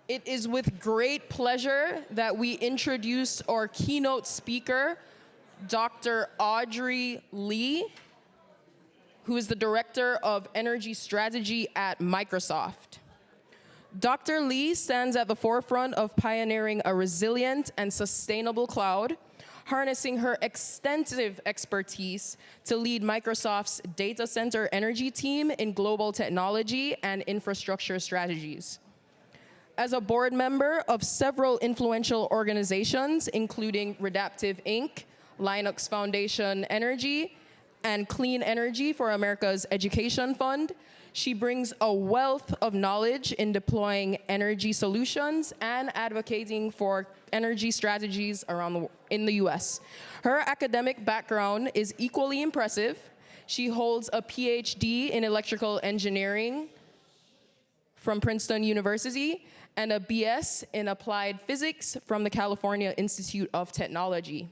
It is with great pleasure that we introduce our keynote speaker, Dr. Audrey Lee, who is the Director of Energy Strategy at Microsoft. Dr. Lee stands at the forefront of pioneering a resilient and sustainable cloud, harnessing her extensive expertise to lead Microsoft's data center energy team in global technology and infrastructure strategies. As a board member of several influential organizations, including Redaptive Inc., Linux Foundation Energy, and Clean Energy for America's Education Fund, she brings a wealth of knowledge in deploying energy solutions and advocating for energy strategies in the US. Her academic background is equally impressive. She holds a PhD in electrical engineering from Princeton University and a BS in applied physics from the California Institute of Technology.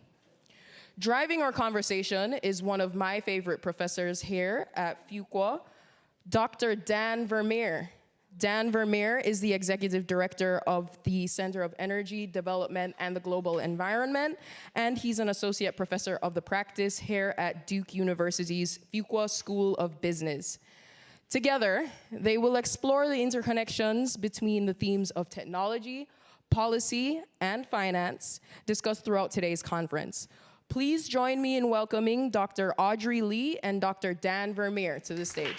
Driving our conversation is one of my favorite professors here at Fuqua, Dr. Dan Vermeer. Dan Vermeer is the Executive Director of the Center of Energy Development and the Global Environment, and he's an Associate Professor of the practice here at Duke University's Fuqua School of Business. Together, they will explore the interconnections between the themes of technology, policy, and finance discussed throughout today's conference. Please join me in welcoming Dr. Audrey Lee and Dr. Dan Vermeer to the stage.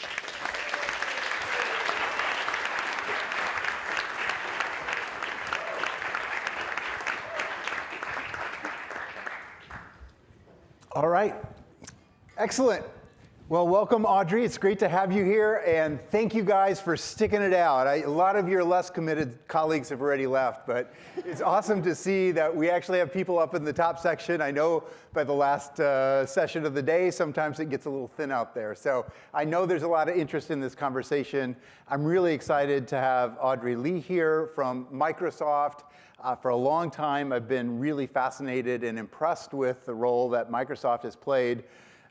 All right, excellent. Well, welcome, Audrey. It's great to have you here, and thank you guys for sticking it out. A lot of your less committed colleagues have already left, but it's awesome to see that we actually have people up in the top section. I know by the last session of the day, sometimes it gets a little thin out there. So I know there's a lot of interest in this conversation. I'm really excited to have Audrey Lee here from Microsoft. For a long time, I've been really fascinated and impressed with the role that Microsoft has played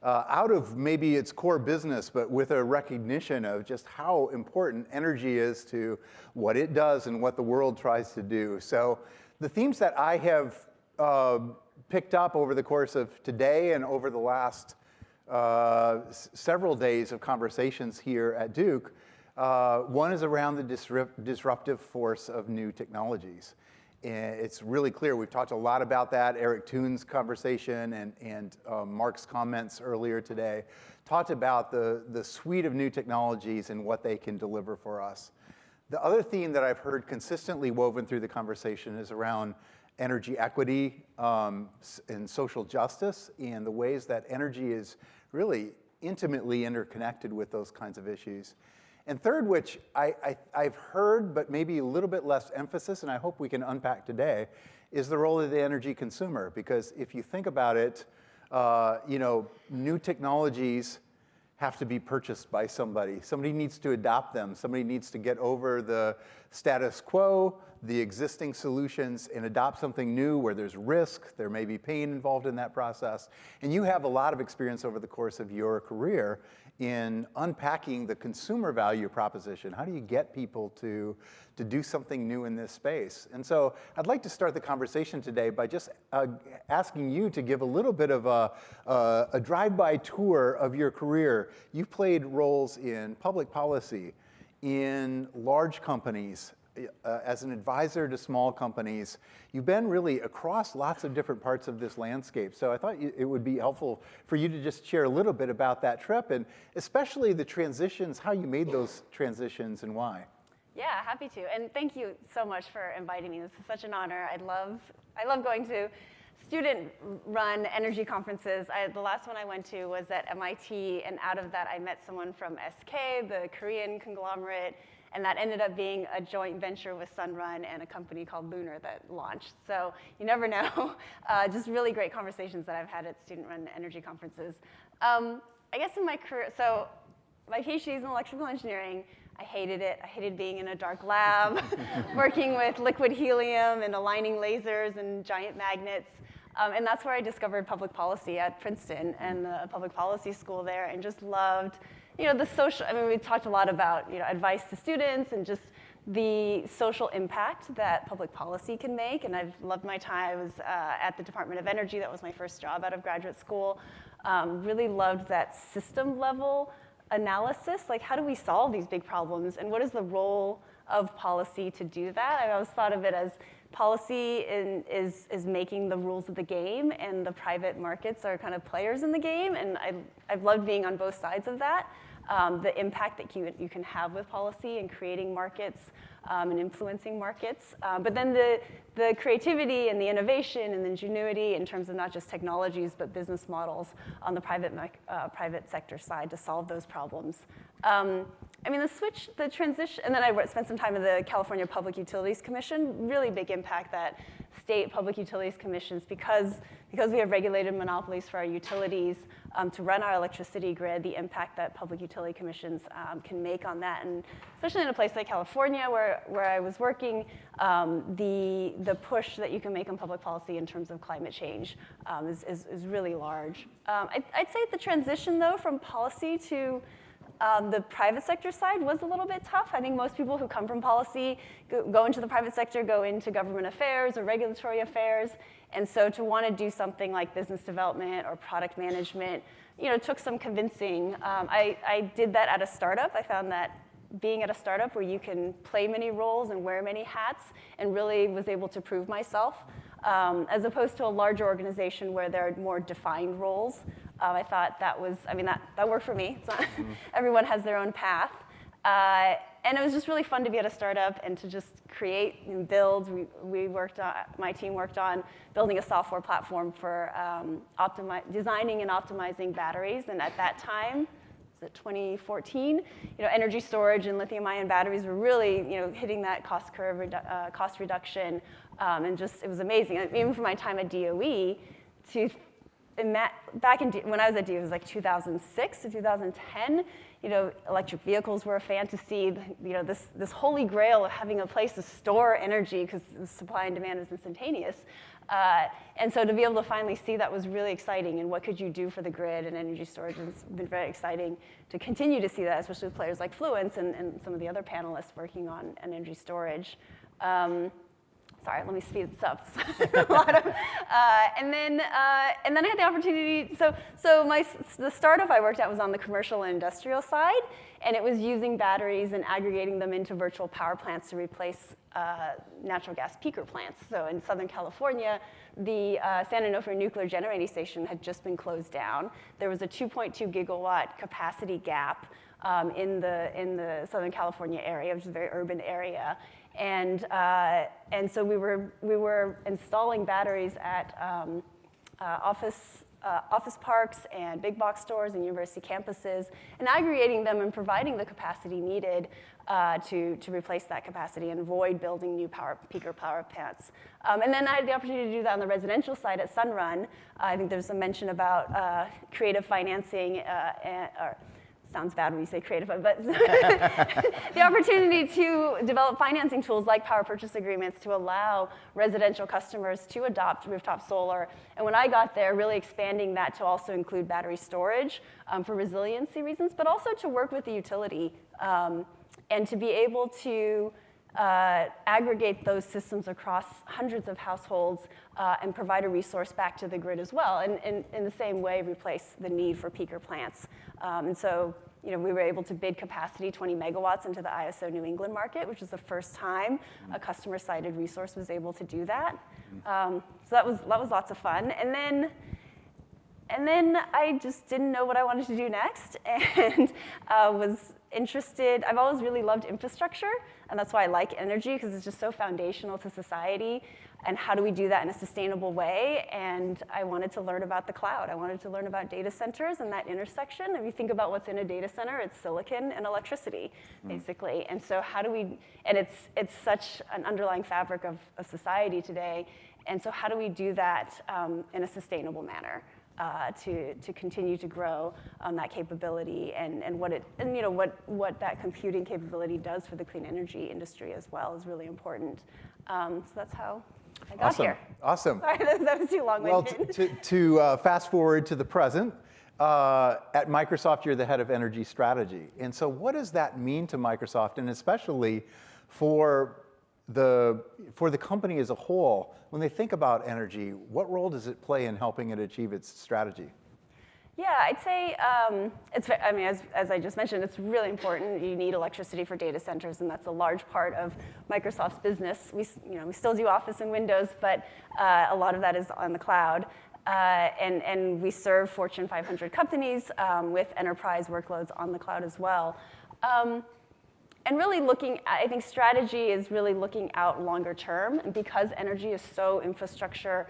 out of maybe its core business, but with a recognition of just how important energy is to what it does and what the world tries to do. So the themes that I have picked up over the course of today and over the last several days of conversations here at Duke, one is around the disruptive force of new technologies. And it's really clear. We've talked a lot about that. Eric Toon's conversation and Mark's comments earlier today talked about the suite of new technologies and what they can deliver for us. The other theme that I've heard consistently woven through the conversation is around energy equity and social justice and the ways that energy is really intimately interconnected with those kinds of issues. And third, which I've heard, but maybe a little bit less emphasis, and I hope we can unpack today, is the role of the energy consumer. Because if you think about it, new technologies have to be purchased by somebody. Somebody needs to adopt them. Somebody needs to get over the status quo, the existing solutions, and adopt something new where there's risk, there may be pain involved in that process. And you have a lot of experience over the course of your career in unpacking the consumer value proposition. How do you get people to do something new in this space? And so I'd like to start the conversation today by just asking you to give a little bit of a drive-by tour of your career. You've played roles in public policy, in large companies, as an advisor to small companies. You've been really across lots of different parts of this landscape. So I thought it would be helpful for you to just share a little bit about that trip and especially the transitions, how you made those transitions and why. Yeah, happy to. And thank you so much for inviting me. This is such an honor. I love going to student-run energy conferences. The last one I went to was at MIT, and out of that I met someone from SK, the Korean conglomerate, and that ended up being a joint venture with Sunrun and a company called Lunar that launched. So you never know. Just really great conversations that I've had at student-run energy conferences. I guess in my career, so my PhD is in electrical engineering. I hated it. I hated being in a dark lab, working with liquid helium and aligning lasers and giant magnets. And that's where I discovered public policy at Princeton and the public policy school there, and just loved the social, we talked a lot about, advice to students and just the social impact that public policy can make. And I've loved my time. I was at the Department of Energy. That was my first job out of graduate school. Really loved that system level analysis. Like, how do we solve these big problems? And what is the role of policy to do that? I always thought of it as policy is making the rules of the game, and the private markets are kind of players in the game. And I've loved being on both sides of that. The impact that you can have with policy and creating markets and influencing markets. But then the creativity and the innovation and the ingenuity in terms of not just technologies, but business models on the private sector side to solve those problems. I mean, the transition, and then I spent some time in the California Public Utilities Commission, really big impact that state public utilities commissions, because we have regulated monopolies for our utilities to run our electricity grid, the impact that public utility commissions can make on that. And especially in a place like California where I was working, the push that you can make on public policy in terms of climate change is really large. I'd say the transition, though, from policy to the private sector side was a little bit tough. I think most people who come from policy go into the private sector, go into government affairs or regulatory affairs. And so to want to do something like business development or product management, took some convincing. I did that at a startup. I found that being at a startup where you can play many roles and wear many hats, and really was able to prove myself, as opposed to a larger organization where there are more defined roles. I thought that worked for me. It's not, everyone has their own path. And it was just really fun to be at a startup and to just create and build. My team worked on building a software platform for designing and optimizing batteries. And at that time, was it 2014? Energy storage and lithium-ion batteries were really, hitting that cost curve, cost reduction, and it was amazing. Even from my time at DOE when I was at DOE, it was like 2006 to 2010. Electric vehicles were a fantasy. This holy grail of having a place to store energy because supply and demand is instantaneous. And so to be able to finally see that was really exciting. And what could you do for the grid and energy storage has been very exciting to continue to see that, especially with players like Fluence and some of the other panelists working on energy storage. Sorry, let me speed this up. And then I had the opportunity. So the startup I worked at was on the commercial and industrial side, and it was using batteries and aggregating them into virtual power plants to replace natural gas peaker plants. So in Southern California, the San Onofre nuclear generating station had just been closed down. There was a 2.2 gigawatt capacity gap in the Southern California area, which is a very urban area. And so we were installing batteries at office parks and big box stores and university campuses, and aggregating them and providing the capacity needed to replace that capacity and avoid building new peaker power plants. And then I had the opportunity to do that on the residential side at Sunrun. I think there's a mention about creative financing sounds bad when you say creative, but the opportunity to develop financing tools like power purchase agreements to allow residential customers to adopt rooftop solar. And when I got there, really expanding that to also include battery storage for resiliency reasons, but also to work with the utility and to be able to aggregate those systems across hundreds of households and provide a resource back to the grid as well, and in the same way replace the need for peaker plants. And so we were able to bid capacity 20 megawatts into the ISO New England market, which is the first time a customer-sited resource was able to do that. So that was lots of fun. And then I just didn't know what I wanted to do next, and was interested. I've always really loved infrastructure, and that's why I like energy, because it's just so foundational to society. And how do we do that in a sustainable way? And I wanted to learn about the cloud. I wanted to learn about data centers and that intersection. If you think about what's in a data center, it's silicon and electricity, basically. And so how do we, and it's such an underlying fabric of society today. And so how do we do that in a sustainable manner? To continue to grow that capability and what that computing capability does for the clean energy industry as well is really important. So that's how I got here. Awesome. Sorry, that was too long-winded. Well, to fast forward to the present, at Microsoft, you're the head of energy strategy. And so what does that mean to Microsoft, and especially For the company as a whole, when they think about energy, what role does it play in helping it achieve its strategy? Yeah, I'd say as I just mentioned, it's really important. You need electricity for data centers, and that's a large part of Microsoft's business. We still do Office and Windows, but a lot of that is on the cloud. And we serve Fortune 500 companies with enterprise workloads on the cloud as well. And really I think strategy is really looking out longer term, and because energy is so infrastructure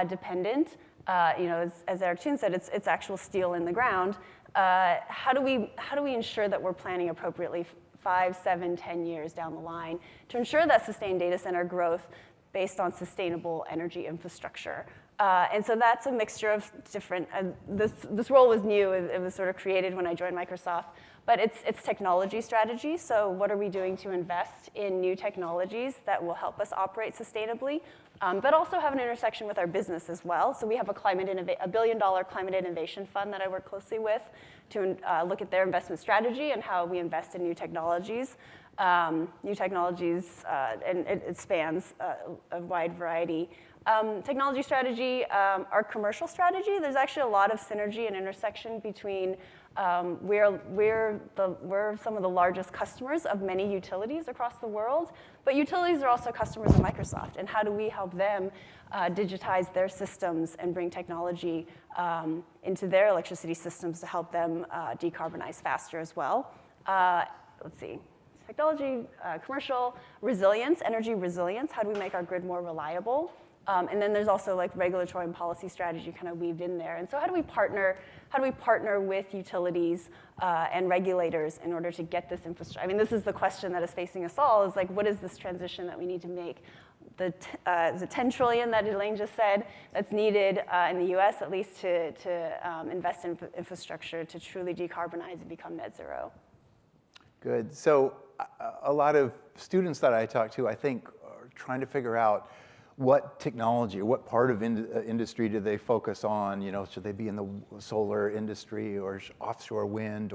dependent. As Eric Toon said, it's actual steel in the ground. How do we ensure that we're planning appropriately 5, 7, 10 years down the line to ensure that sustained data center growth based on sustainable energy infrastructure? And so that's a mixture of different. This role was new. It was sort of created when I joined Microsoft. But it's technology strategy. So what are we doing to invest in new technologies that will help us operate sustainably, but also have an intersection with our business as well. So we have a $1 billion climate innovation fund that I work closely with to look at their investment strategy and how we invest in new technologies. And it spans a wide variety. Technology strategy, our commercial strategy, there's actually a lot of synergy and intersection between we're some of the largest customers of many utilities across the world, but utilities are also customers of Microsoft, and how do we help them digitize their systems and bring technology into their electricity systems to help them decarbonize faster as well. Let's see. Technology, commercial, resilience, energy resilience, how do we make our grid more reliable? And then there's also like regulatory and policy strategy kind of weaved in there. And so how do we partner with utilities and regulators in order to get this infrastructure? I mean, this is the question that is facing us all, is like, what is this transition that we need to make? The $10 trillion that Elaine just said that's needed in the US at least to invest in infrastructure to truly decarbonize and become net zero. Good. So a lot of students that I talk to, I think, are trying to figure out what technology, what part of industry do they focus on? Should they be in the solar industry or offshore wind?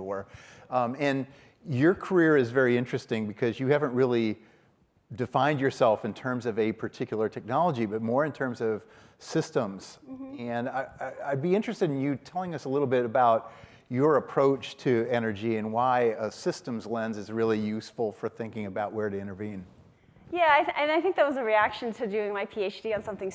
And your career is very interesting because you haven't really defined yourself in terms of a particular technology, but more in terms of systems. Mm-hmm. And I'd be interested in you telling us a little bit about your approach to energy and why a systems lens is really useful for thinking about where to intervene. Yeah, and I think that was a reaction to doing my PhD on something.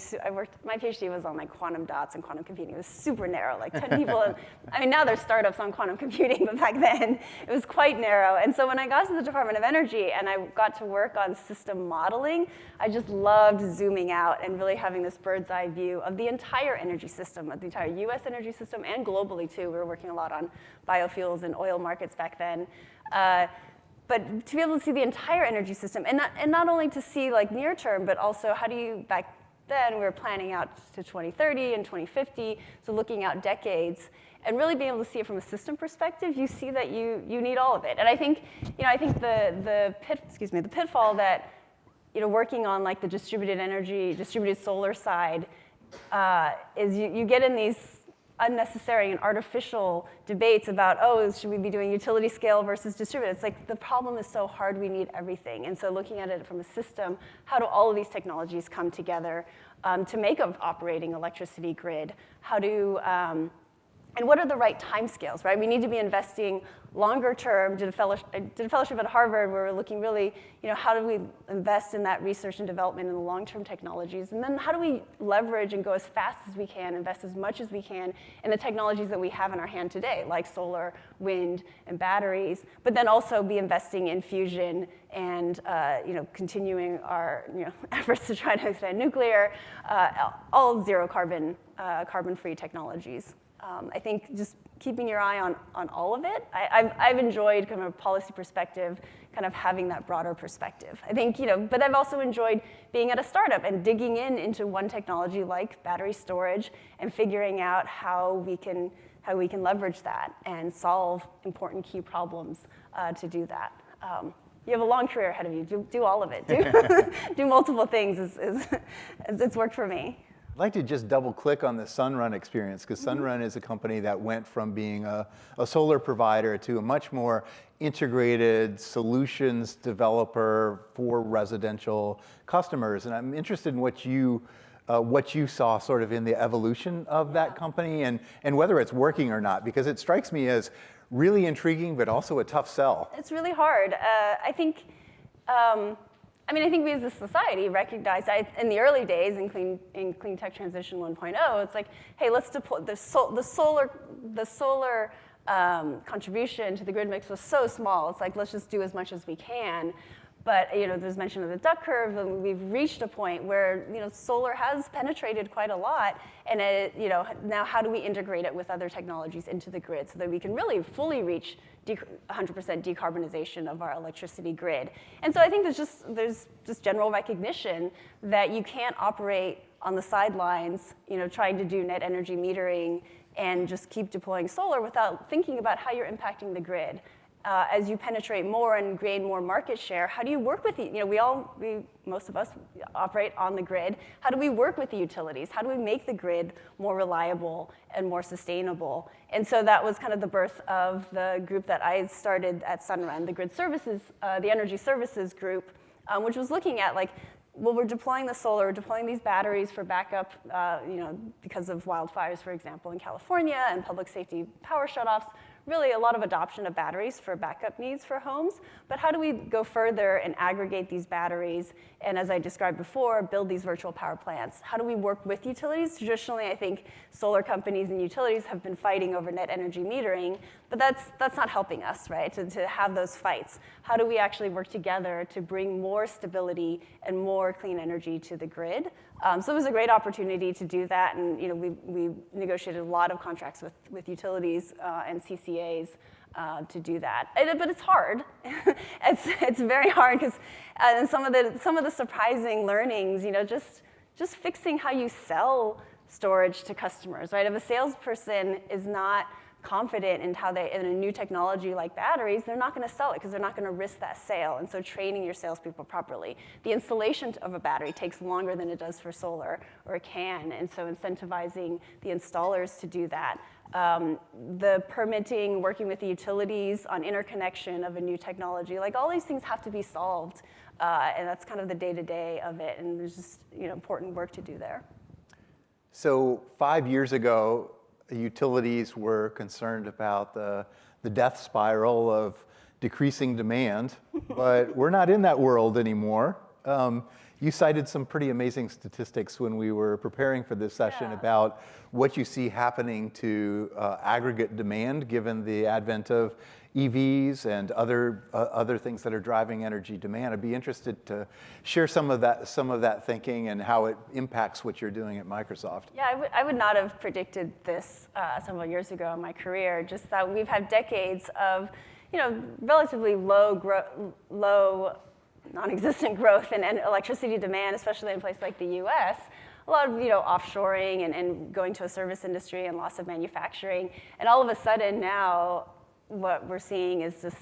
My PhD was on like quantum dots and quantum computing. It was super narrow, like 10 people. I mean, now there's startups on quantum computing, but back then it was quite narrow. And so when I got to the Department of Energy and I got to work on system modeling, I just loved zooming out and really having this bird's eye view of the entire energy system, of the entire US energy system, and globally too. We were working a lot on biofuels and oil markets back then. But to be able to see the entire energy system, and not only to see like near term, but also how do you, back then we were planning out to 2030 and 2050, so looking out decades, and really being able to see it from a system perspective, you see that you need all of it. And I think the pitfall that working on like the distributed solar side is you get in these unnecessary and artificial debates about, should we be doing utility scale versus distributed? It's like the problem is so hard, we need everything. And so looking at it from a system, how do all of these technologies come together to make an operating electricity grid? And what are the right timescales, right? We need to be investing longer term. I did a fellowship at Harvard where we're looking really, how do we invest in that research and development in the long-term technologies? And then how do we leverage and go as fast as we can, invest as much as we can in the technologies that we have in our hand today, like solar, wind, and batteries, but then also be investing in fusion and continuing our efforts to try to expand nuclear, all zero carbon-free technologies. I think just keeping your eye on all of it. I've enjoyed, from a policy perspective, kind of having that broader perspective. I think, but I've also enjoyed being at a startup and digging into one technology like battery storage and figuring out how we can leverage that and solve important key problems to do that. You have a long career ahead of you. Do all of it. Do multiple things. It's worked for me. I'd like to just double click on the Sunrun experience, because Sunrun is a company that went from being a solar provider to a much more integrated solutions developer for residential customers. And I'm interested in what you saw sort of in the evolution of that company and whether it's working or not, because it strikes me as really intriguing, but also a tough sell. It's really hard. I think we as a society recognized in the early days in Clean Tech Transition 1.0, it's like, hey, let's deploy the solar contribution to the grid mix was so small. It's like, let's just do as much as we can. But there's mention of the duck curve, and we've reached a point where solar has penetrated quite a lot, and now how do we integrate it with other technologies into the grid so that we can really fully reach 100% decarbonization of our electricity grid? And so I think there's just general recognition that you can't operate on the sidelines, trying to do net energy metering and just keep deploying solar without thinking about how you're impacting the grid. As you penetrate more and gain more market share, how do you work with most of us operate on the grid. How do we work with the utilities? How do we make the grid more reliable and more sustainable? And so that was kind of the birth of the group that I started at Sunrun, the Grid Services, the Energy Services group, which was looking at we're deploying the solar, we're deploying these batteries for backup, because of wildfires, for example, in California and public safety power shutoffs. Really a lot of adoption of batteries for backup needs for homes, but how do we go further and aggregate these batteries and, as I described before, build these virtual power plants? How do we work with utilities? Traditionally, I think solar companies and utilities have been fighting over net energy metering, but that's not helping us, right, to have those fights. How do we actually work together to bring more stability and more clean energy to the grid? So it was a great opportunity to do that, and we negotiated a lot of contracts with utilities and CCAs to do that. But it's hard. it's very hard because and some of the surprising learnings, just fixing how you sell storage to customers, right? If a salesperson is not confident in in a new technology like batteries, they're not going to sell it because they're not going to risk that sale. And so training your salespeople properly. The installation of a battery takes longer than it does for solar, or it can, and so incentivizing the installers to do that. The permitting, working with the utilities on interconnection of a new technology, all these things have to be solved, and that's kind of the day-to-day of it, and there's just important work to do there. So 5 years ago, utilities were concerned about the death spiral of decreasing demand, but we're not in that world anymore. You cited some pretty amazing statistics when we were preparing for this session about what you see happening to aggregate demand given the advent of EVs and other things that are driving energy demand. I'd be interested to share some of that thinking and how it impacts what you're doing at Microsoft. Yeah, I would not have predicted this several years ago in my career. Just that we've had decades of, relatively low, non-existent growth in electricity demand, especially in a place like the U.S. A lot of offshoring and going to a service industry and loss of manufacturing, and all of a sudden now, what we're seeing is this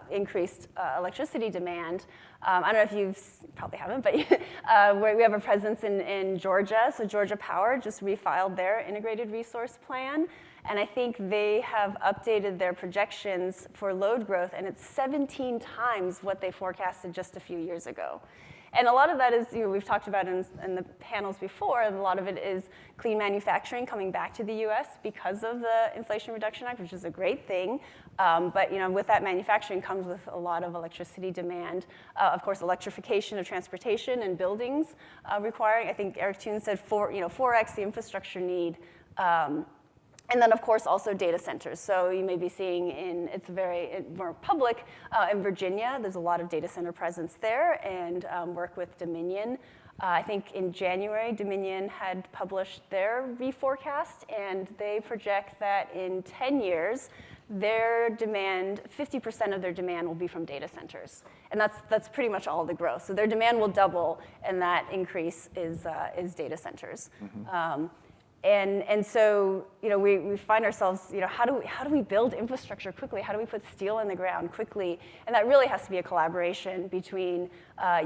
increased electricity demand. I don't know if you probably haven't, but we have a presence in Georgia. So Georgia Power just refiled their integrated resource plan. And I think they have updated their projections for load growth, and it's 17 times what they forecasted just a few years ago. And a lot of that is, we've talked about in the panels before, a lot of it is clean manufacturing coming back to the US because of the Inflation Reduction Act, which is a great thing. But with that manufacturing comes with a lot of electricity demand. Of course, electrification of transportation and buildings requiring, I think Eric Toon said 4x the infrastructure need. And then, of course, also data centers. So you may be seeing it's very more public. In Virginia, there's a lot of data center presence there, and work with Dominion. I think in January, Dominion had published their reforecast, and they project that in 10 years, their demand, 50% of their demand will be from data centers. And that's pretty much all the growth. So their demand will double, and that increase is data centers. Mm-hmm. And so, we find ourselves, how do we build infrastructure quickly? How do we put steel in the ground quickly? And that really has to be a collaboration between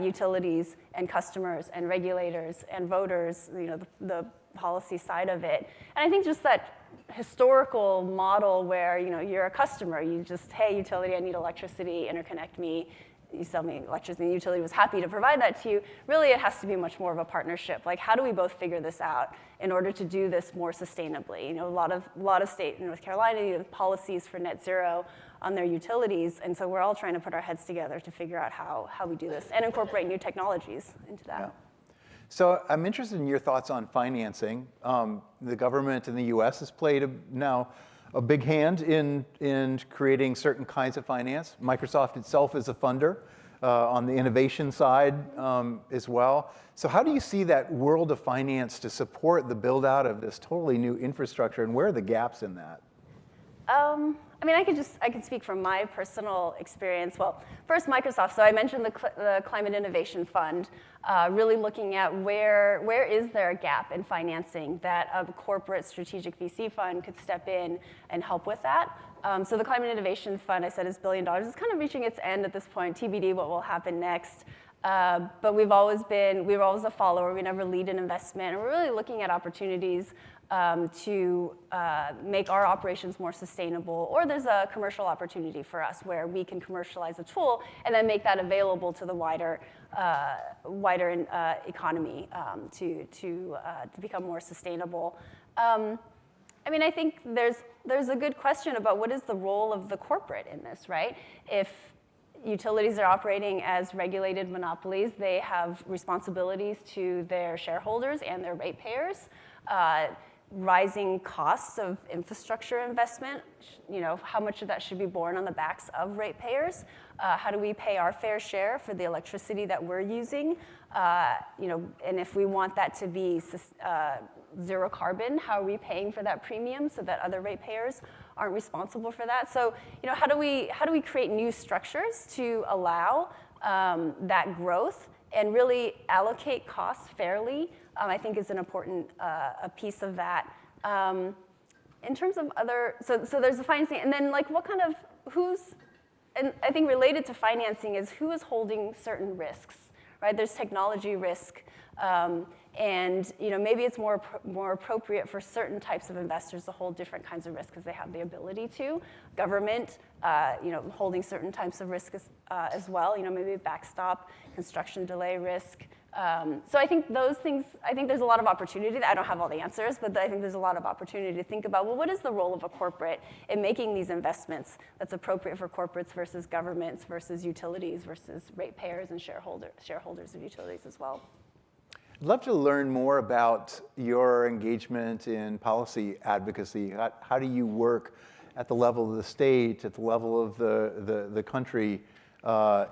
utilities and customers and regulators and voters, the policy side of it. And I think just that historical model where, you're a customer, you just, hey, utility, I need electricity, interconnect me. You sell me electricity, and the utility was happy to provide that to you. Really, it has to be much more of a partnership. Like, how do we both figure this out in order to do this more sustainably? A lot of state in North Carolina have policies for net zero on their utilities, and so we're all trying to put our heads together to figure out how we do this and incorporate new technologies into that. Yeah. So I'm interested in your thoughts on financing. The government in the U.S. has played now a big hand in creating certain kinds of finance. Microsoft itself is a funder on the innovation side as well. So how do you see that world of finance to support the build out of this totally new infrastructure, and where are the gaps in that? I could speak from my personal experience. Well, first Microsoft. So I mentioned the Climate Innovation Fund, really looking at where is there a gap in financing that a corporate strategic VC fund could step in and help with that. So the Climate Innovation Fund, I said, is $1 billion. It's kind of reaching its end at this point. TBD what will happen next. But we're always a follower. We never lead an investment. And we're really looking at opportunities to make our operations more sustainable, or there's a commercial opportunity for us where we can commercialize a tool and then make that available to the wider economy to become more sustainable. I think there's a good question about what is the role of the corporate in this, right? If utilities are operating as regulated monopolies, they have responsibilities to their shareholders and their ratepayers. Rising costs of infrastructure investment, how much of that should be borne on the backs of ratepayers? How do we pay our fair share for the electricity that we're using? And if we want that to be zero carbon, how are we paying for that premium so that other ratepayers aren't responsible for that? So, how do we create new structures to allow that growth and really allocate costs fairly? I think is an important a piece of that. In terms of other, so there's the financing, and then and I think related to financing is who is holding certain risks, right? There's technology risk, and maybe it's more appropriate for certain types of investors to hold different kinds of risk because they have the ability to. Government, holding certain types of risk as well. Maybe backstop, construction delay risk. So I think those things, there's a lot of opportunity. I don't have all the answers, but I think there's a lot of opportunity to think about, well, what is the role of a corporate in making these investments that's appropriate for corporates versus governments versus utilities versus ratepayers and shareholders of utilities as well. I'd love to learn more about your engagement in policy advocacy. How do you work at the level of the state, at the level of the country,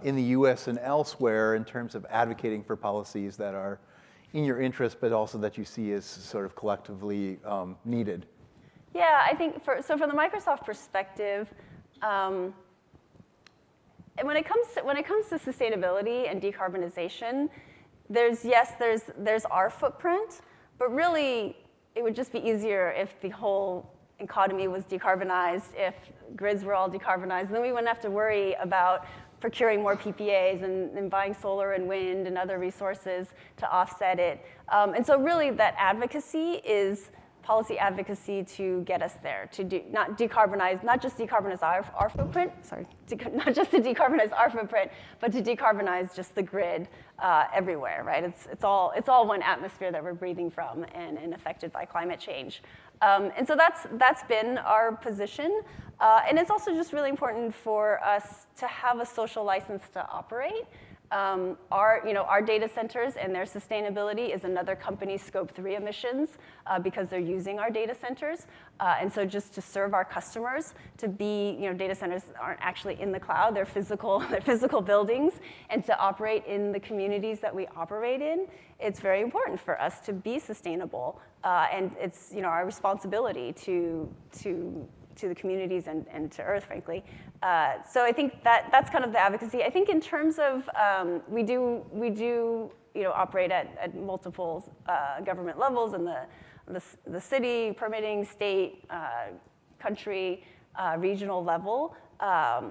in the US and elsewhere in terms of advocating for policies that are in your interest, but also that you see as sort of collectively needed? Yeah, I think from the Microsoft perspective, and when it comes to sustainability and decarbonization, there's our footprint, but really it would just be easier if the whole economy was decarbonized, if grids were all decarbonized, and then we wouldn't have to worry about procuring more PPAs and buying solar and wind and other resources to offset it. And so really that advocacy is policy advocacy to get us there, to not just decarbonize our footprint, not just to decarbonize our footprint, but to decarbonize just the grid everywhere, right? It's all one atmosphere that we're breathing from and affected by climate change. And so that's been our position. And it's also just really important for us to have a social license to operate. Our data centers and their sustainability is another company's Scope 3 emissions because they're using our data centers. And so just to serve our customers, to be, data centers aren't actually in the cloud, they're physical buildings, and to operate in the communities that we operate in, it's very important for us to be sustainable. And it's, our responsibility to the communities and to Earth, frankly. So I think that's kind of the advocacy. I think in terms of, we do operate at multiple government levels and the the city, permitting, state, country, regional level. I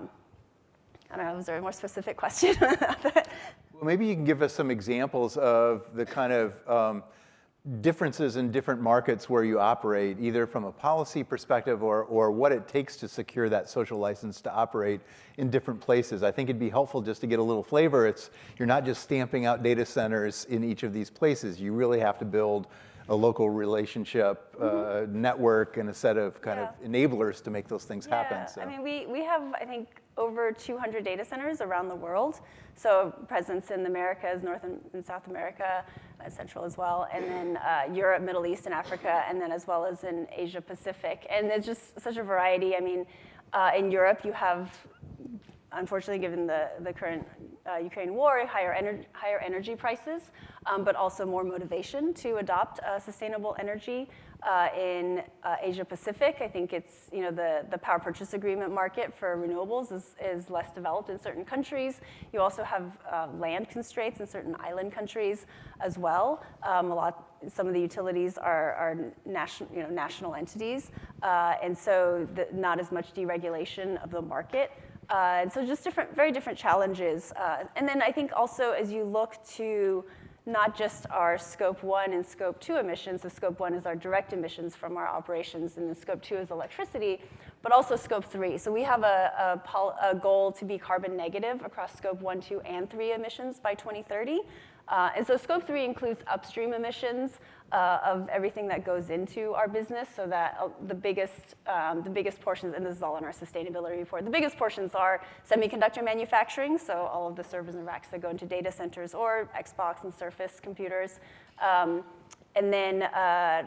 don't know, is there a more specific question? Well, maybe you can give us some examples of the kind of differences in different markets where you operate, either from a policy perspective or what it takes to secure that social license to operate in different places. I think it'd be helpful just to get a little flavor. You're not just stamping out data centers in each of these places. You really have to build a local relationship, network, and a set of kind of enablers to make those things happen. So. I mean, we have, I think, over 200 data centers around the world. So presence in the Americas, North and South America, Central as well, and then Europe, Middle East, and Africa, and then as well as in Asia Pacific. And there's just such a variety. I mean, in Europe, you have, unfortunately, given the current Ukraine war, higher energy prices, but also more motivation to adopt sustainable energy. In Asia Pacific, I think it's, the power purchase agreement market for renewables is less developed in certain countries. You also have land constraints in certain island countries as well. Some of the utilities are national entities, and so not as much deregulation of the market. And so just very different challenges. And then I think also as you look to not just our Scope 1 and Scope 2 emissions, so Scope 1 is our direct emissions from our operations, and then Scope 2 is electricity, but also Scope 3. So we have a goal to be carbon negative across Scope 1, 2, and 3 emissions by 2030. And so Scope 3 includes upstream emissions of everything that goes into our business, so that the biggest portions, and this is all in our sustainability report, the biggest portions are semiconductor manufacturing, so all of the servers and racks that go into data centers or Xbox and Surface computers. And then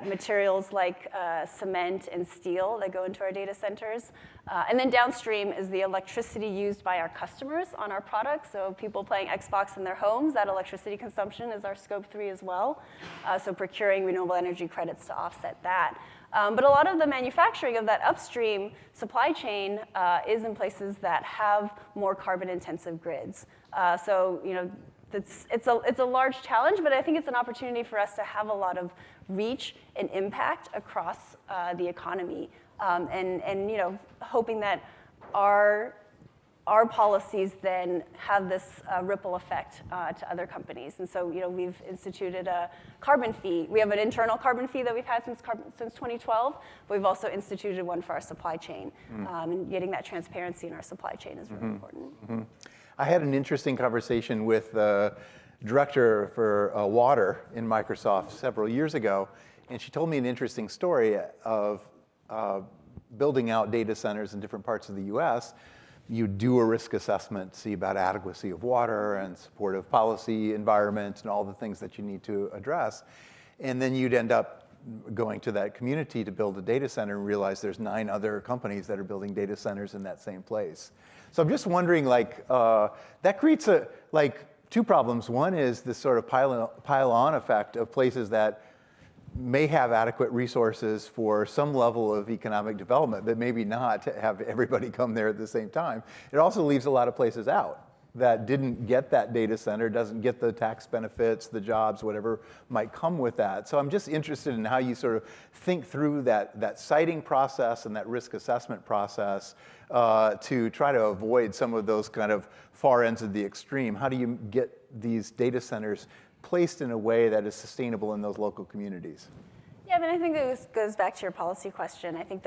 materials like cement and steel that go into our data centers. And then downstream is the electricity used by our customers on our products. So people playing Xbox in their homes, that electricity consumption is our Scope 3 as well. So procuring renewable energy credits to offset that. But a lot of the manufacturing of that upstream supply chain is in places that have more carbon-intensive grids. It's a large challenge, but I think it's an opportunity for us to have a lot of reach and impact across the economy, and hoping that our policies then have this ripple effect to other companies. And so we've instituted a carbon fee. We have an internal carbon fee that we've had since 2012, but we've also instituted one for our supply chain. And getting that transparency in our supply chain is really important. I had an interesting conversation with the director for water in Microsoft several years ago, and she told me an interesting story of building out data centers in different parts of the US. You do a risk assessment, see about adequacy of water and supportive policy environment and all the things that you need to address. And then you'd end up going to that community to build a data center and realize there's 9 other companies that are building data centers in that same place. So I'm just wondering, that creates two problems. One is this sort of pile-on effect of places that may have adequate resources for some level of economic development, but maybe not to have everybody come there at the same time. It also leaves a lot of places out that didn't get that data center, doesn't get the tax benefits, the jobs, whatever might come with that. So I'm just interested in how you sort of think through that siting process and that risk assessment process to try to avoid some of those kind of far ends of the extreme. How do you get these data centers placed in a way that is sustainable in those local communities? Yeah, I mean, I think this goes back to your policy question. I think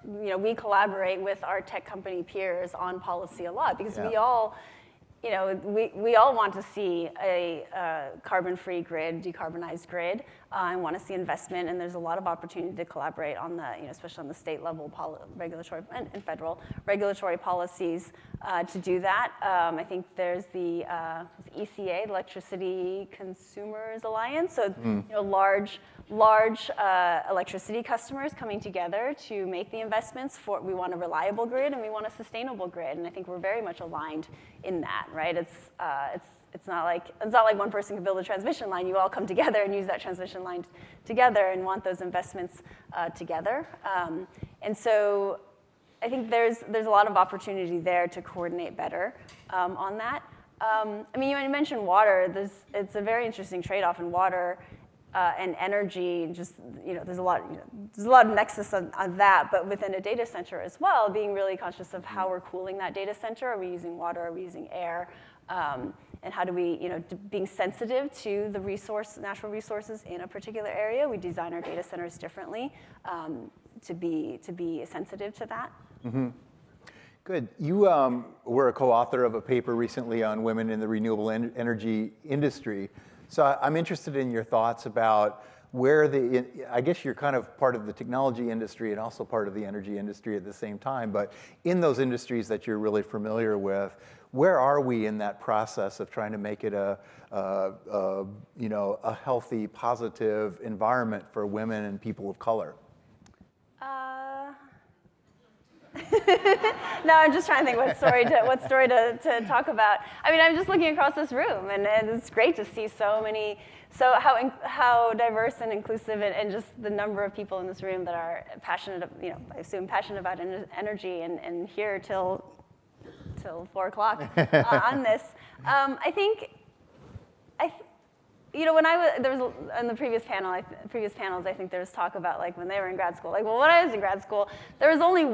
we collaborate with our tech company peers on policy a lot because we all want to see a carbon-free grid, decarbonized grid, and want to see investment. And there's a lot of opportunity to collaborate on especially on the state level regulatory and federal regulatory policies to do that. I think there's the ECA, Electricity Consumers Alliance. So large electricity customers coming together to make the investments we want a reliable grid and we want a sustainable grid. And I think we're very much aligned in that, right? It's not like one person can build a transmission line. You all come together and use that transmission line together and want those investments together. And so I think there's a lot of opportunity there to coordinate better on that. I mean, you mentioned water. It's a very interesting trade-off in water. and energy, just, there's a lot of nexus on that, but within a data center as well, being really conscious of how we're cooling that data center. Are we using water? Are we using air? And how do we, being sensitive to the natural resources in a particular area. We design our data centers differently to be sensitive to that. Mm-hmm. Good. You were a co-author of a paper recently on women in the renewable energy industry. So I'm interested in your thoughts about where I guess you're kind of part of the technology industry and also part of the energy industry at the same time, but in those industries that you're really familiar with, where are we in that process of trying to make it a healthy, positive environment for women and people of color? No, I'm just trying to think what story to talk about. I mean, I'm just looking across this room, and it's great to see how diverse and inclusive, and just the number of people in this room that are passionate, I assume passionate about energy, and here till 4 o'clock on this. I think. When there was in the previous panels, I think there was talk about like when they were in grad school. Like, well, when I was in grad school, there was only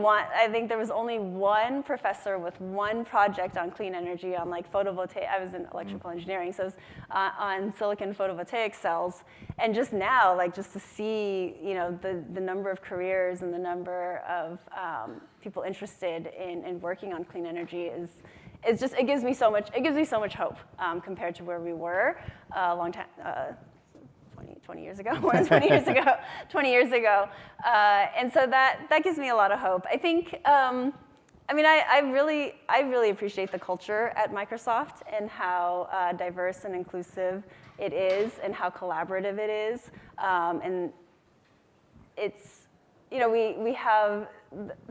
one professor with one project on clean energy on like photovoltaic. I was in electrical engineering, so it was on silicon photovoltaic cells. And just now, like just to see, the number of careers and the number of people interested in working on clean energy it gives me so much hope compared to where we were a long time, 20 years ago, more than 20 years ago, 20 years ago. And so that gives me a lot of hope. I think, I really appreciate the culture at Microsoft and how diverse and inclusive it is and how collaborative it is. And it's, we have,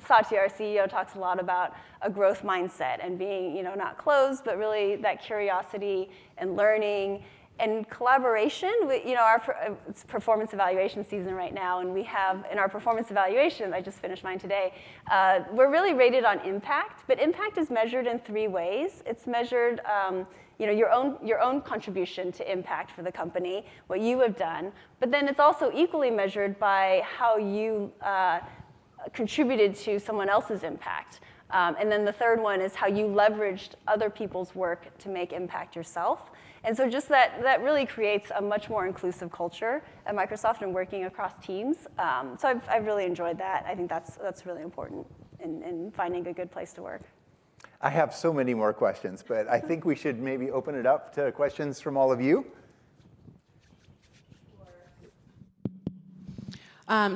Satya, our CEO, talks a lot about a growth mindset and being, not closed, but really that curiosity and learning and collaboration. It's performance evaluation season right now, and we have, in our performance evaluation, I just finished mine today, we're really rated on impact, but impact is measured in 3 ways. It's measured, your own contribution to impact for the company, what you have done, but then it's also equally measured by how you contributed to someone else's impact. And then the third one is how you leveraged other people's work to make impact yourself. And so just that really creates a much more inclusive culture at Microsoft and working across teams. So I've really enjoyed that. I think that's really important in finding a good place to work. I have so many more questions, but I think we should maybe open it up to questions from all of you.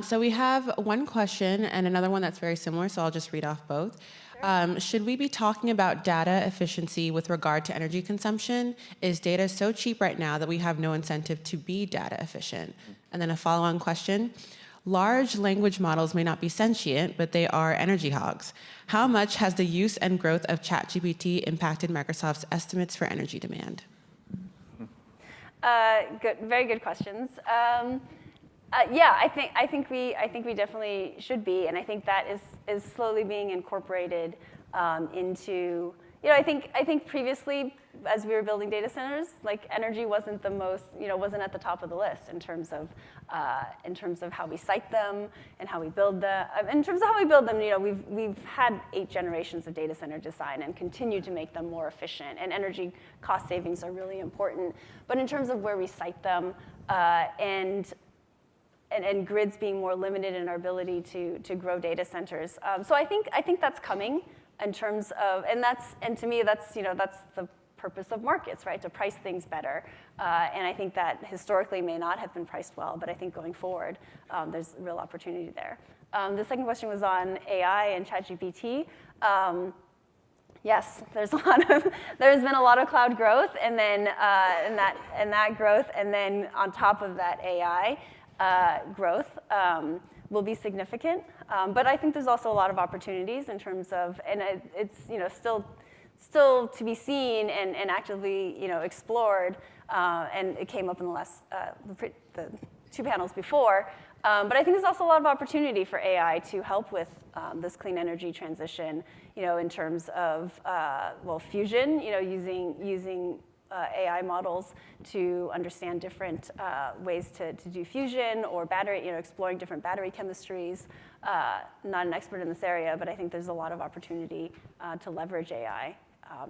So we have one question and another one that's very similar, so I'll just read off both. Sure. Should we be talking about data efficiency with regard to energy consumption? Is data so cheap right now that we have no incentive to be data efficient? And then a follow-on question. Large language models may not be sentient, but they are energy hogs. How much has the use and growth of ChatGPT impacted Microsoft's estimates for energy demand? Good, very good questions. Yeah, I think we definitely should be, and I think that is slowly being incorporated into. I think previously, as we were building data centers, like energy wasn't the most, wasn't at the top of the list in terms of how we site them and how we build them. In terms of how we build them, we've had 8 generations of data center design and continue to make them more efficient. And energy cost savings are really important. But in terms of where we site them and grids being more limited in our ability to grow data centers, so I think that's coming. In terms of, and to me, that's the purpose of markets, right? To price things better. And I think that historically may not have been priced well, but I think going forward, there's real opportunity there. The second question was on AI and ChatGPT. Yes, there's been a lot of cloud growth, and then and that growth, and then on top of that AI growth will be significant. But I think there's also a lot of opportunities in terms of, and it's still to be seen and actively explored. And it came up in the last the 2 panels before. But I think there's also a lot of opportunity for AI to help with this clean energy transition. In terms of fusion, using AI models to understand different ways to do fusion or battery, exploring different battery chemistries. Not an expert in this area, but I think there's a lot of opportunity to leverage AI.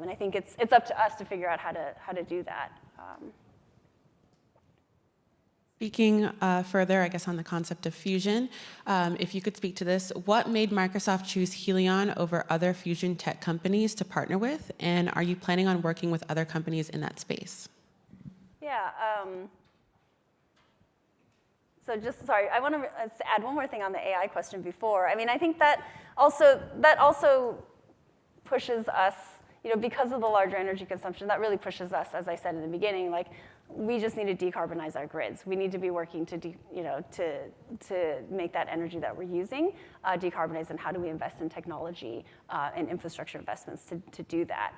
And I think it's up to us to figure out how to do that. Speaking further, I guess, on the concept of fusion, if you could speak to this, what made Microsoft choose Helion over other fusion tech companies to partner with? And are you planning on working with other companies in that space? Yeah. So sorry, I want to add one more thing on the AI question before. I mean, I think that also pushes us, because of the larger energy consumption, that really pushes us, as I said in the beginning, like, we just need to decarbonize our grids. We need to be working to make that energy that we're using decarbonize, and how do we invest in technology and infrastructure investments to do that.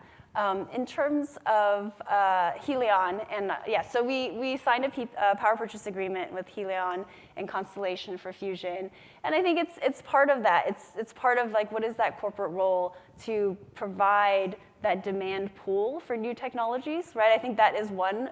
In terms of Helion, and so we signed a power purchase agreement with Helion and Constellation for fusion, and I think it's part of that. It's part of, like, what is that corporate role to provide that demand pool for new technologies, right? I think that is one,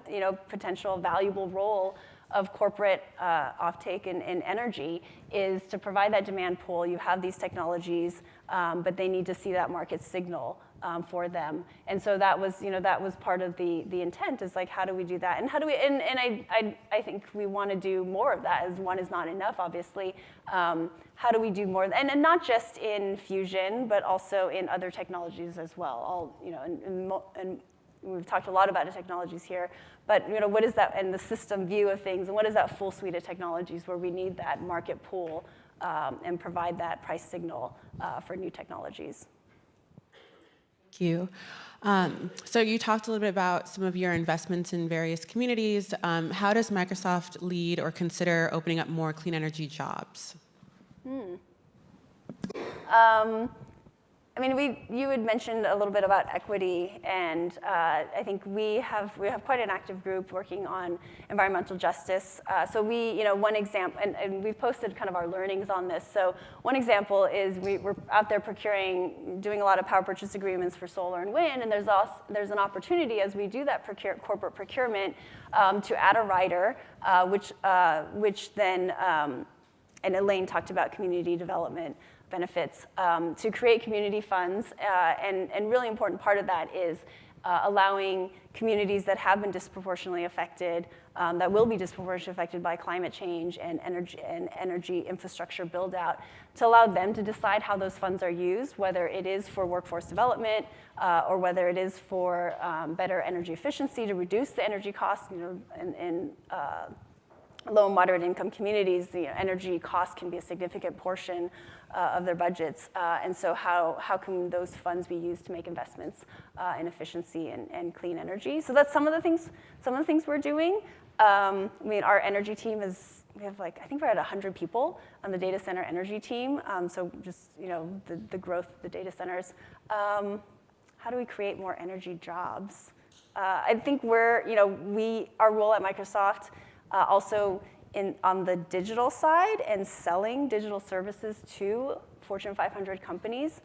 potential valuable role of corporate offtake in energy, is to provide that demand pool. You have these technologies, but they need to see that market signal for them. And so that was part of the intent, is like, how do we do that? And how do we, and I think we want to do more of that, as one is not enough, obviously. How do we do more? And not just in fusion, but also in other technologies as well. And we've talked a lot about the technologies here, but what is that, and the system view of things, and what is that full suite of technologies where we need that market pool and provide that price signal for new technologies. Thank you. So you talked a little bit about some of your investments in various communities. How does Microsoft lead or consider opening up more clean energy jobs? I mean, you had mentioned a little bit about equity, and I think we have quite an active group working on environmental justice. So one example, and we've posted kind of our learnings on this. So one example is we're out there doing a lot of power purchase agreements for solar and wind, and there's an opportunity, as we do that corporate procurement, to add a rider, which then, and Elaine talked about community development benefits, to create community funds, and really important part of that is allowing communities that have been disproportionately affected, that will be disproportionately affected by climate change and energy infrastructure build out, to allow them to decide how those funds are used, whether it is for workforce development, or whether it is for better energy efficiency to reduce the energy costs. In low and moderate income communities, energy costs can be a significant portion of their budgets, and so how can those funds be used to make investments in efficiency and clean energy? So that's some of the things we're doing. I mean, our energy team we have, like, I think we're at 100 people on the data center energy team. So just the growth of the data centers. How do we create more energy jobs? I think our role at Microsoft. Also on the digital side and selling digital services to Fortune 500 companies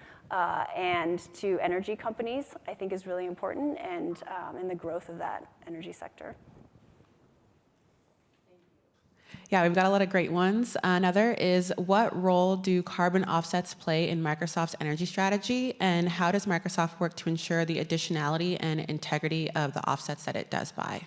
and to energy companies, I think is really important, and in the growth of that energy sector. Yeah, we've got a lot of great ones. Another is, what role do carbon offsets play in Microsoft's energy strategy, and how does Microsoft work to ensure the additionality and integrity of the offsets that it does buy?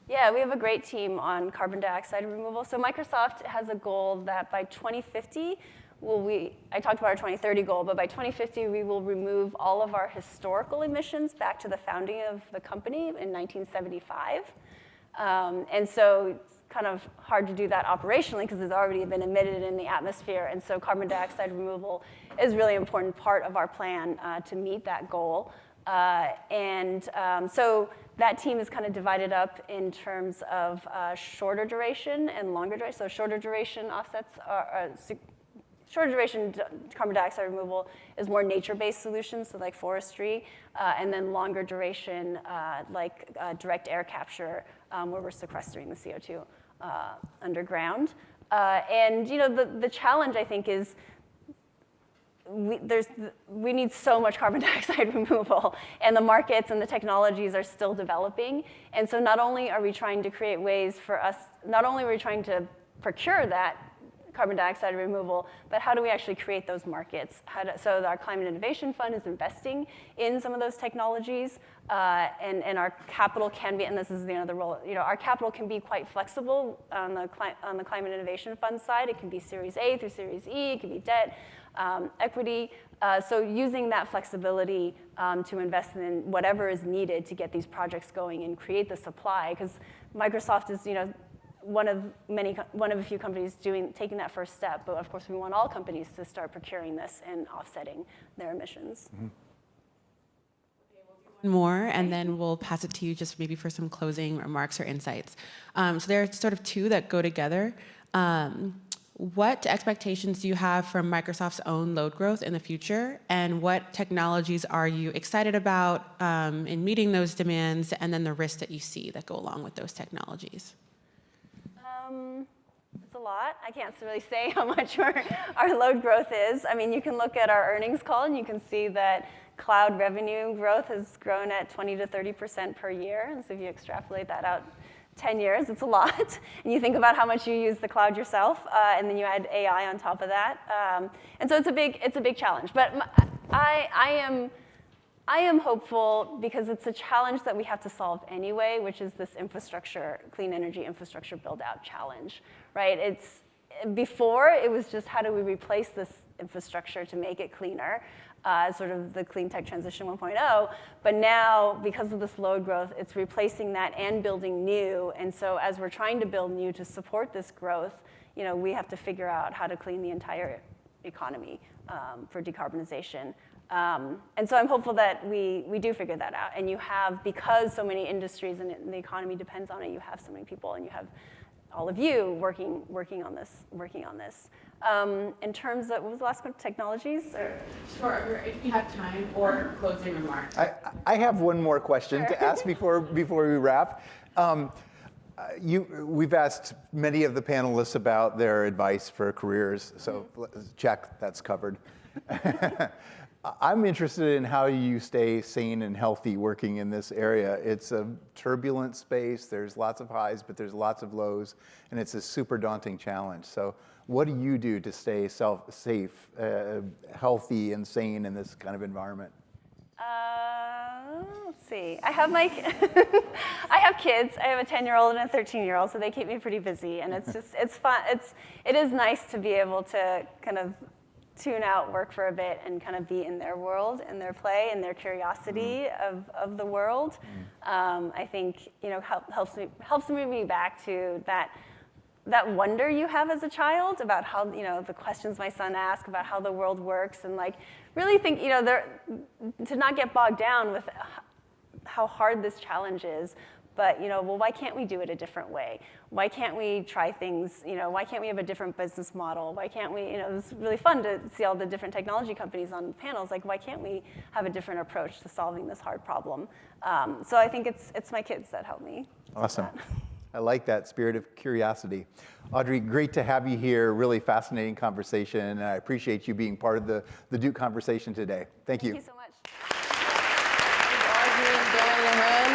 Yeah, we have a great team on carbon dioxide removal. So Microsoft has a goal that by 2050, I talked about our 2030 goal, but by 2050, we will remove all of our historical emissions back to the founding of the company in 1975. And so it's kind of hard to do that operationally because it's already been emitted in the atmosphere. And so carbon dioxide removal is a really important part of our plan to meet that goal. So that team is kind of divided up in terms of shorter duration and longer duration. So shorter duration offsets shorter duration carbon dioxide removal is more nature-based solutions, so like forestry, and then longer duration like direct air capture, where we're sequestering the CO2 underground. And the challenge, I think, is we need so much carbon dioxide removal, and the markets and the technologies are still developing. And so not only are we trying to create ways for us, not only are we trying to procure that carbon dioxide removal, but how do we actually create those markets? So our Climate Innovation Fund is investing in some of those technologies, and our capital can be, and this is the role, our capital can be quite flexible on the Climate Innovation Fund side. It can be Series A through Series E, it can be debt, equity. So using that flexibility to invest in whatever is needed to get these projects going and create the supply, because Microsoft is, one of a few companies taking that first step, but of course we want all companies to start procuring this and offsetting their emissions. Mm-hmm. One more, and then we'll pass it to you just maybe for some closing remarks or insights. So there are sort of two that go together. What expectations do you have from Microsoft's own load growth in the future, and what technologies are you excited about in meeting those demands, and then the risks that you see that go along with those technologies? It's a lot. I can't really say how much our load growth is. I mean, you can look at our earnings call and you can see that cloud revenue growth has grown at 20 to 30% per year. And so if you extrapolate that out 10 years, it's a lot. And you think about how much you use the cloud yourself, and then you add AI on top of that. And so it's a big challenge. But I am hopeful because it's a challenge that we have to solve anyway, which is this clean energy infrastructure build-out challenge, right? Before, it was just how do we replace this infrastructure to make it cleaner, sort of the clean tech transition 1.0. But now, because of this load growth, it's replacing that and building new. And so as we're trying to build new to support this growth, we have to figure out how to clean the entire economy for decarbonization. And so I'm hopeful that we do figure that out. And you have, because so many industries and the economy depends on it, you have so many people, and you have all of you working on this. In terms of, what was the last one, technologies? Sure, if you have time, or closing remarks. I have one more question to ask before we wrap. We've asked many of the panelists about their advice for careers, so check, that's covered. I'm interested in how you stay sane and healthy working in this area. It's a turbulent space. There's lots of highs, but there's lots of lows, and it's a super daunting challenge. So what do you do to stay safe, healthy, and sane in this kind of environment? Let's see. I have I have kids. I have a 10-year-old and a 13-year-old, so they keep me pretty busy, and it's fun. It is nice to be able to kind of tune out work for a bit and kind of be in their world and their play and their curiosity of the world. I think helps me back to that wonder you have as a child about how the questions my son asks about how the world works, and really think to not get bogged down with how hard this challenge is. But well, why can't we do it a different way? Why can't we try things? Why can't we have a different business model? Why can't we? It's really fun to see all the different technology companies on panels. Why can't we have a different approach to solving this hard problem? So I think it's my kids that help me. Awesome. I like that spirit of curiosity. Audrey, great to have you here. Really fascinating conversation, and I appreciate you being part of the Duke conversation today. Thank you. Thank you so much. Audrey, going ahead.